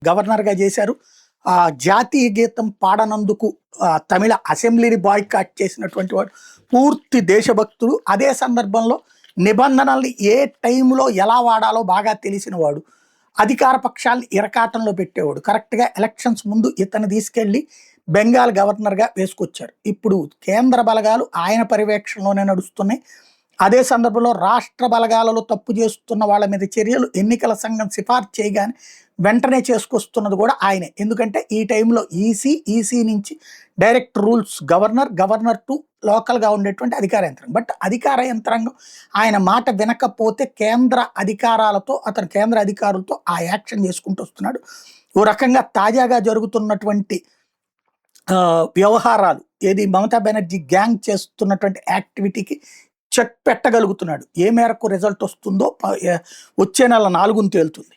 గవర్నర్గా చేశారు. జాతీయ గీతం పాడనందుకు తమిళ అసెంబ్లీని బాయ్కాట్ చేసినటువంటి వాడు. పూర్తి దేశభక్తుడు. అదే సందర్భంలో నిబంధనల్ని ఏ టైంలో ఎలా వాడాలో బాగా తెలిసిన వాడు. అధికార పక్షాలను ఇరకాటంలో పెట్టేవాడు. కరెక్ట్‌గా ఎలక్షన్స్ ముందు ఇతన్ని తీసుకెళ్ళి బెంగాల్ గవర్నర్‌గా వేసుకొచ్చారు. ఇప్పుడు కేంద్ర బలగాలు ఆయన పర్యవేక్షణలోనే నడుస్తున్నాయి. అదే సందర్భంలో రాష్ట్ర బలగాలలో తప్పు చేస్తున్న వాళ్ళ మీద చర్యలు ఎన్నికల సంఘం సిఫార్సు చేయగానే వెంటనే చేసుకొస్తున్నది కూడా ఆయనే. ఎందుకంటే ఈ టైంలో ఈసీ నుంచి డైరెక్ట్ రూల్స్ గవర్నర్ టు లోకల్‌గా ఉండేటువంటి అధికార యంత్రాంగం. బట్ అధికార యంత్రాంగం ఆయన మాట వినకపోతే కేంద్ర అధికారులతో ఆ యాక్షన్ చేసుకుంటూ వస్తున్నాడు. ఓ రకంగా తాజాగా జరుగుతున్నటువంటి వ్యవహారాలు ఏది మమతా బెనర్జీ గ్యాంగ్ చేస్తున్నటువంటి యాక్టివిటీకి చెక్ పెట్టగలుగుతున్నాడు. ఏ మేరకు రిజల్ట్ వస్తుందో వచ్చే నెల 4న తేలుతుంది.